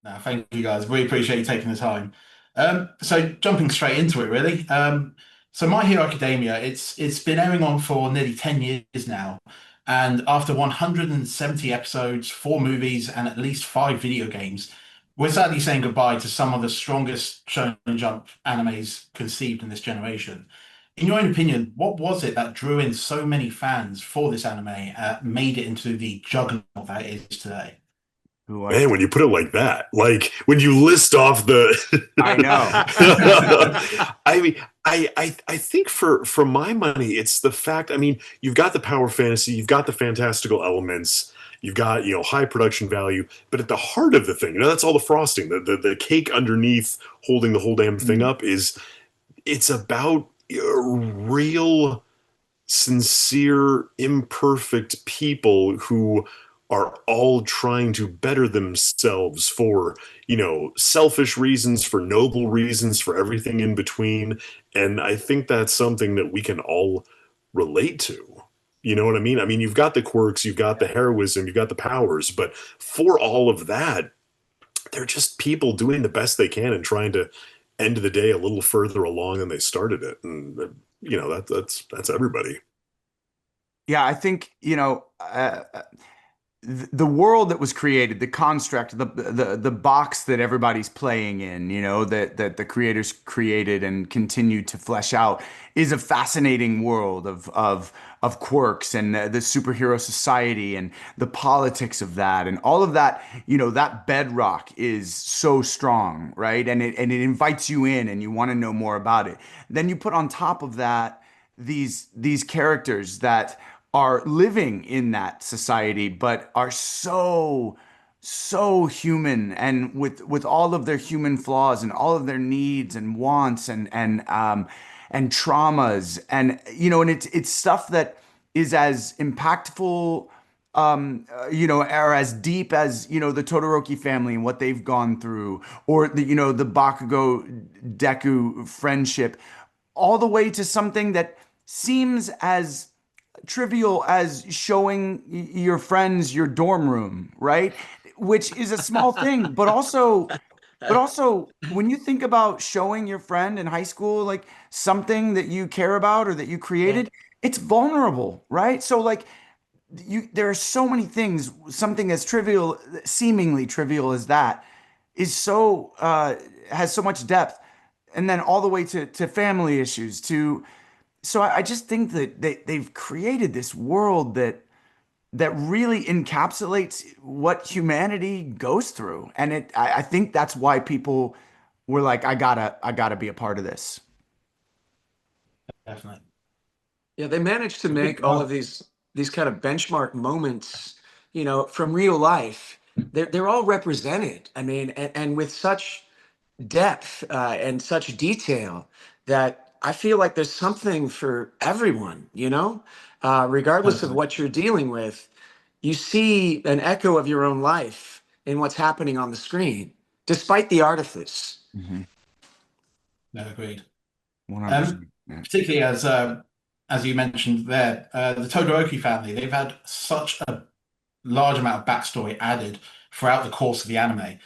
No, thank you guys. Really appreciate you taking the time. So jumping straight into it, really. So My Hero Academia, it's been airing on for nearly 10 years now. And after 170 episodes, four movies, and at least five video games, we're sadly saying goodbye to some of the strongest Shonen Jump animes conceived in this generation. In your own opinion, what was it that drew in so many fans for this anime, made it into the juggernaut that it is today? Who wants Man, to? when you put it like that, like when you list off the I know. I mean, I think for my money, it's the fact, I mean, you've got the power fantasy, you've got the fantastical elements, you've got, high production value, but at the heart of the thing, that's all the frosting, the cake underneath holding the whole damn thing Mm. up is it's about real sincere, imperfect people who are all trying to better themselves for, selfish reasons, for noble reasons, for everything in between. And I think that's something that we can all relate to. You know what I mean? I mean, you've got the quirks, you've got the heroism, you've got the powers, but for all of that, they're just people doing the best they can and trying to end the day a little further along than they started it. And that's everybody. Yeah, I think, the world that was created, the construct, the box that everybody's playing in, that the creators created and continue to flesh out is a fascinating world of quirks and the superhero society and the politics of that and all of that, that bedrock is so strong, right? And it invites you in and you want to know more about it. Then you put on top of that these characters that are living in that society, but are so human and with all of their human flaws and all of their needs and wants and traumas and and it's stuff that is as impactful or as deep as the Todoroki family and what they've gone through, or the Bakugo Deku friendship, all the way to something that seems as trivial as showing your friends your dorm room, right? Which is a small thing, but also when you think about showing your friend in high school like something that you care about or that you Yeah, created, it's vulnerable, right? So like there are so many things, something as trivial, seemingly trivial as that is so has so much depth, and then all the way to family issues to so I just think that they've created this world that really encapsulates what humanity goes through. And I think that's why people were like, I gotta be a part of this. definitely. Yeah, they managed to Great. make all of these kind of benchmark moments, from real life. They're all represented. I mean, and with such depth and such detail that I feel like there's something for everyone, regardless of Totally. what you're dealing with. You see an echo of your own life in what's happening on the screen, despite the artifice. Mhm. No, agreed. Um, 100%. Yeah. Particularly as you mentioned there, the Todoroki family, they've had such a large amount of backstory added throughout the course of the anime.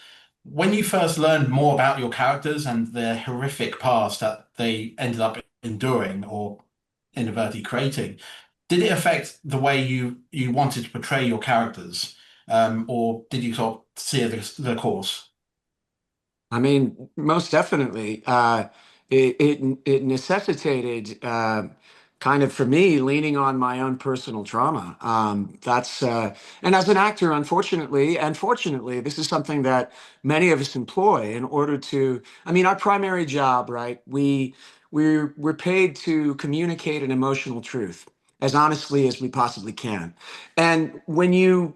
When you first learned more about your characters and their horrific past that they ended up enduring or inadvertently creating, did it affect the way you wanted to portray your characters, or did you sort of see the course? I mean, most definitely. It necessitated kind of for me leaning on my own personal trauma. That's and as an actor, unfortunately, and fortunately, this is something that many of us employ in order to. I mean, our primary job, right? We're paid to communicate an emotional truth as honestly as we possibly can, and when you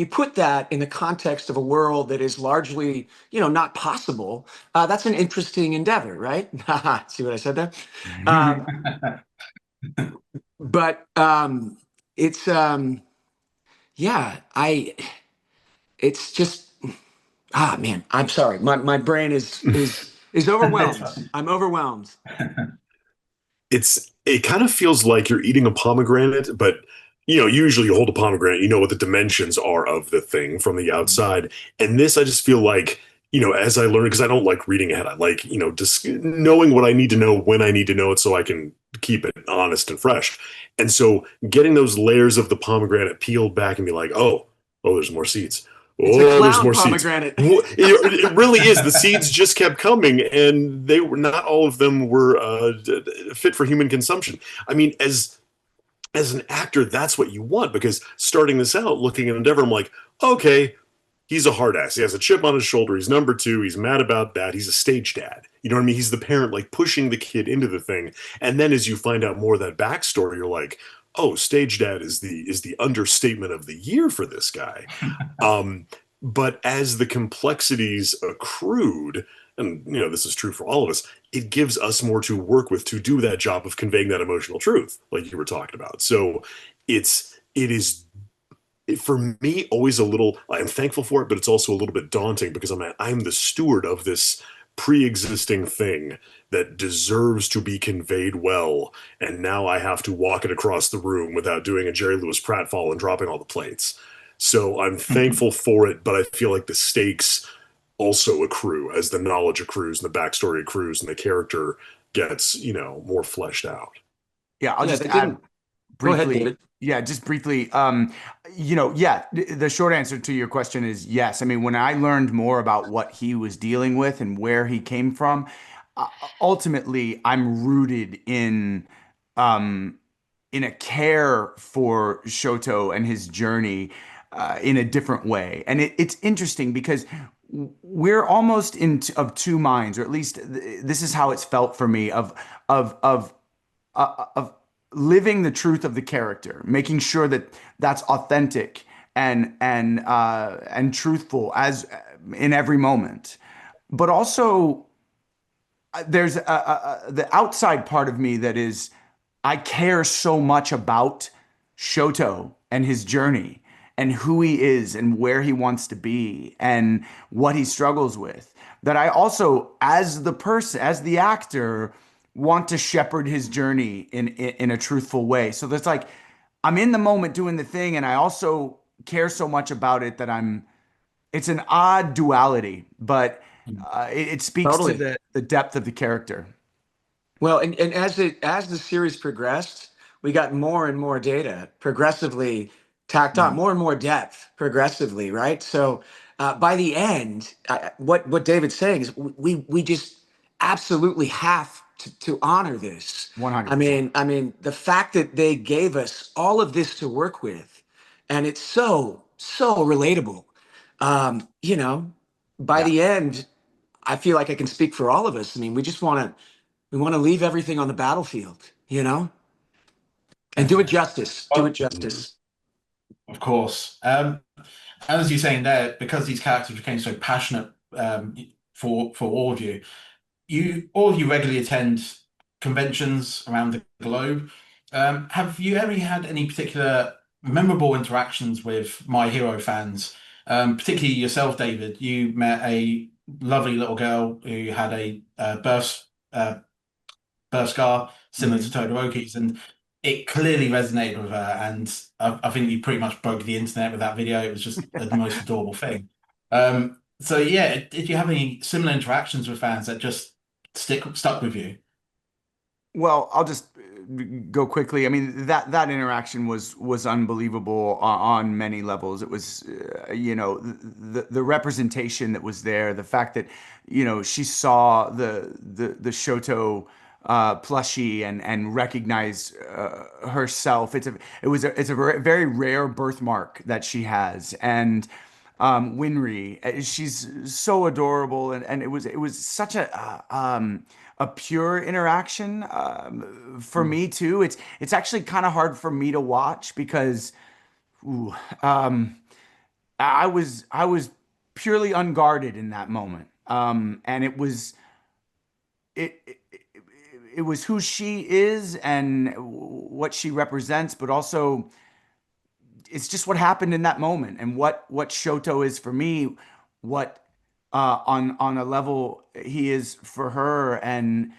put that in the context of a world that is largely, not possible, that's an interesting endeavor, right? See what I said there? Um, but it's yeah, it's just man, I'm sorry. My brain is It's overwhelmed. fun. I'm overwhelmed. It kind of feels like you're eating a pomegranate, but usually you hold a pomegranate, you know what the dimensions are of the thing from the outside. And this, I just feel like as I learn, because I don't like reading ahead. I like, just knowing what I need to know when I need to know it so I can keep it honest and fresh. And so getting those layers of the pomegranate peeled back and be like, oh, there's more seeds. It's a Oh, there's clown more seeds. pomegranate. It really is. The seeds just kept coming, and they were not all of them were fit for human consumption. I mean, as an actor, that's what you want because starting this out, looking at Endeavor, I'm like, okay, he's a hard ass. He has a chip on his shoulder. He's number two. He's mad about that. He's a stage dad. You know what I mean? He's the parent, like pushing the kid into the thing. And then as you find out more of that backstory, you're like, oh, stage dad is the understatement of the year for this guy. But as the complexities accrued, and this is true for all of us, it gives us more to work with to do that job of conveying that emotional truth, like you were talking about. So it is for me always a little, I'm thankful for it, but it's also a little bit daunting because I'm the steward of this pre-existing thing that deserves to be conveyed well, and now I have to walk it across the room without doing a Jerry Lewis pratfall and dropping all the plates. So I'm thankful for it, but I feel like the stakes also accrue as the knowledge accrues and the backstory accrues and the character gets, more fleshed out. Yeah, I'll Yeah, just they add didn't. Go ahead, briefly. David. Yeah, just briefly. Yeah, the short answer to your question is yes. I mean, when I learned more about what he was dealing with and where he came from, uh, ultimately, I'm rooted um, in a care for Shoto and his journey in a different way. And it's interesting because we're almost of two minds, or at least this is how it's felt for me of living the truth of the character, making sure that that's authentic and truthful as in every moment. But also, there's the outside part of me that is, I care so much about Shoto and his journey and who he is and where he wants to be and what he struggles with, that I also, as the person, as the actor, want to shepherd his journey in a truthful way. So that's like I'm in the moment doing the thing, and I also care so much about it that it's an odd duality, but it speaks to Totally. the depth of the character. Well, and as the series progressed, we got more and more data progressively tacked on, Mhm. more and more depth progressively, right? So by the end, what David's saying is we just absolutely have to honor this. I 100%. mean, I mean, the fact that they gave us all of this to work with, and it's so relatable. You know, by Yeah. the end, I feel like I can speak for all of us. I mean, we want to leave everything on the battlefield, and do it Definitely. justice. Do it Well, Mhm. justice. of course. As you're saying there, because these characters became so passionate for all of you, all of you regularly attend conventions around the globe. Have you ever had any particular memorable interactions with My Hero fans? Particularly yourself, David. You met a lovely little girl who had a birth scar similar to Mhm. Todoroki's, and it clearly resonated with her. And I think you pretty much broke the internet with that video. It was just the most adorable thing. So yeah, did you have any similar interactions with fans that just stuck with you? Well, I'll just go quickly. I mean, that interaction was unbelievable on many levels. It was, the representation that was there, the fact that, she saw the Shoto plushie and recognized herself. It's a very rare birthmark that she has, and Winry, she's so adorable, and it was such a pure interaction for Mm. me too. It's actually kind of hard for me to watch because ooh, um, I was purely unguarded in that moment, and it it was who she is and what she represents, but also it's just what happened in that moment and what Shoto is for me, what on a level he is for her, and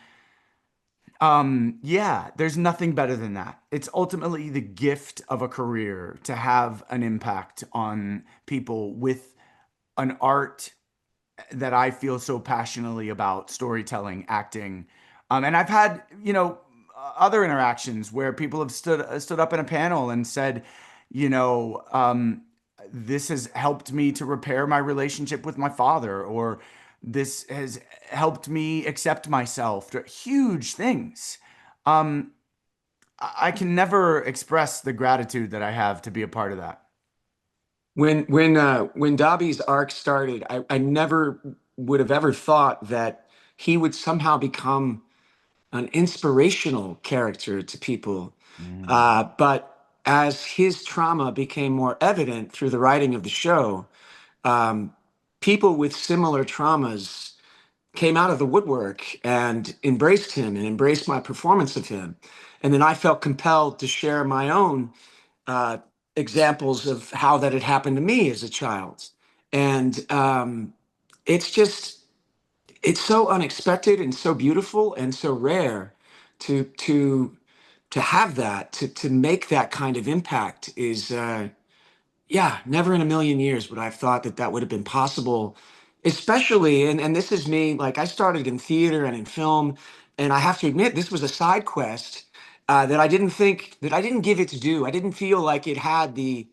yeah, there's nothing better than that. It's ultimately the gift of a career to have an impact on people with an art that I feel so passionately about: storytelling, acting. And I've had, other interactions where people have stood up in a panel and said, you know, this has helped me to repair my relationship with my father, or this has helped me accept myself. Huge things. I can never express the gratitude that I have to be a part of that. When Dabi's arc started, I never would have ever thought that he would somehow become an inspirational character to people. Mm. But as his trauma became more evident through the writing of the show, um, people with similar traumas came out of the woodwork and embraced him and embraced my performance of him. And then I felt compelled to share my own uh, examples of how that had happened to me as a child. And it's just, it's so unexpected and so beautiful and so rare to have that, to make that kind of impact is, yeah, never in a million years would I have thought that that would have been possible. Especially, and this is me, like I started in theater and in film, and I have to admit, this was a side quest that I didn't give it to do. I didn't feel like it had the,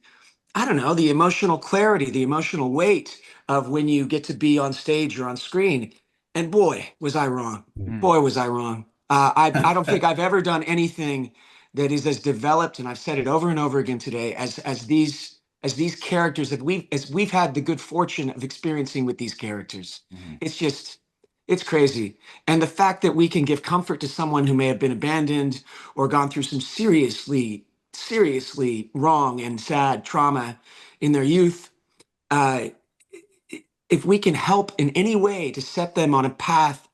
I don't know, the emotional clarity, the emotional weight of when you get to be on stage or on screen. And boy, was I wrong. Mm. Boy, was I wrong. I don't think I've ever done anything that is as developed, and I've said it over and over again today, as these characters that we've had the good fortune of experiencing with these characters. Mhm. It's just, it's crazy. And the fact that we can give comfort to someone who may have been abandoned or gone through some seriously wrong and sad trauma in their youth, uh, if we can help in any way to set them on a path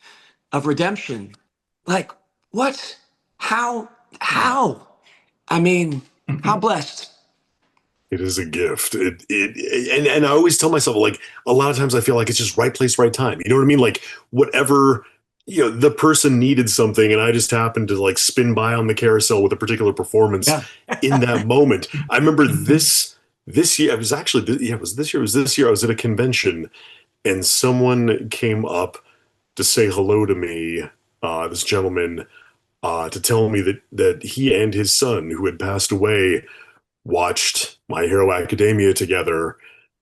of redemption, like what? How? Mm. How? I mean, how blessed? It is a gift. And I always tell myself, like, a lot of times I feel like it's just right place, right time. You know what I mean? Like whatever, the person needed something and I just happened to like spin by on the carousel with a particular performance Yeah. in that moment. I remember this year, it was actually yeah, it was this year I was at a convention and someone came up to say hello to me, this gentleman, to tell me that he and his son, who had passed away, watched My Hero Academia together,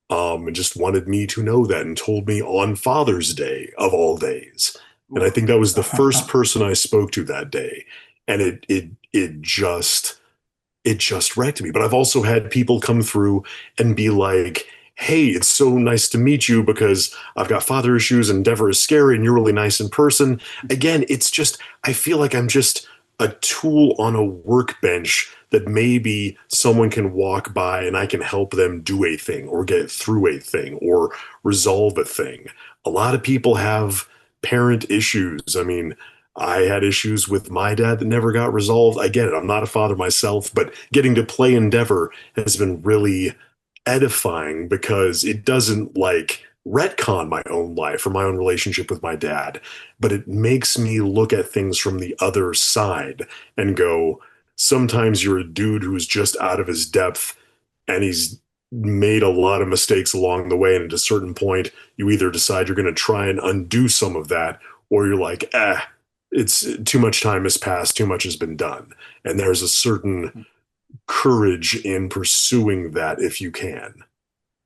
and just wanted me to know that and told me on Father's Day of all days. And I Oof. think that was the first person I spoke to that day. And it just wrecked me. But I've also had people come through and be like, hey, it's so nice to meet you because I've got father issues and Endeavor is scary and you're really nice in person. Again, it's just, I feel like I'm just a tool on a workbench that maybe someone can walk by and I can help them do a thing or get through a thing or resolve a thing. A lot of people have parent issues. I mean, I had issues with my dad that never got resolved. I get it. I'm not a father myself, but getting to play Endeavor has been really edifying because it doesn't like retcon my own life or my own relationship with my dad, but it makes me look at things from the other side and go, sometimes you're a dude who's just out of his depth and he's made a lot of mistakes along the way. And at a certain point, you either decide you're going to try and undo some of that, or you're like, it's too much time has passed, too much has been done. And there's a certain courage in pursuing that if you can.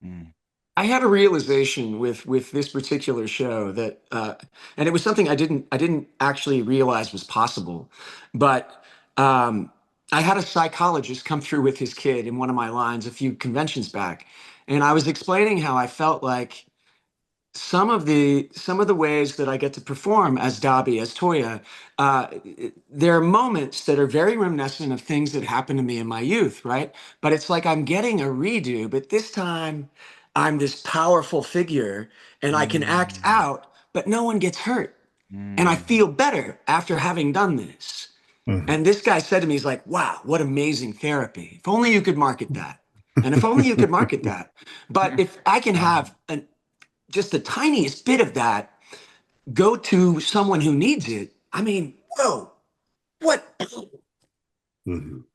Mm. I had a realization with this particular show that, and it was something I didn't actually realize was possible, but I had a psychologist come through with his kid in one of my lines a few conventions back, and I was explaining how I felt like some of the ways that I get to perform as Dabi, as Toya, uh, there are moments that are very reminiscent of things that happened to me in my youth, right? But it's like I'm getting a redo, but this time I'm this powerful figure and I can act Mm. out, but no one gets hurt. And I Mm. feel better after having done this. Mhm. And this guy said to me, he's like, wow, what amazing therapy. If only you could market that. And if only you could market that. But if I can have just the tiniest bit of that go to someone who needs it, I mean, whoa, what? Mhm.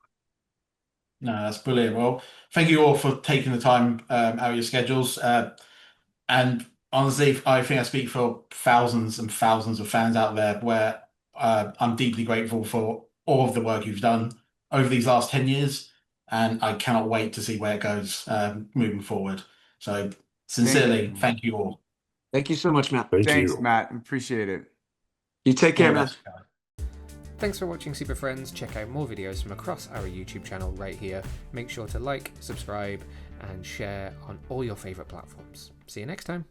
No, that's brilliant. Well, thank you all for taking the time out of your schedules. And honestly, I think I speak for thousands and thousands of fans out there where I'm deeply grateful for all of the work you've done over these last 10 years, and I cannot wait to see where it goes moving forward. So, sincerely, thank you all. Thank you so much, Matt. Thank Thanks, you. Matt. Appreciate it. You take care, All the man. best, guys. Thanks for watching, Super Friends. Check out more videos from across our YouTube channel right here. Make sure to like, subscribe, and share on all your favourite platforms. See you next time.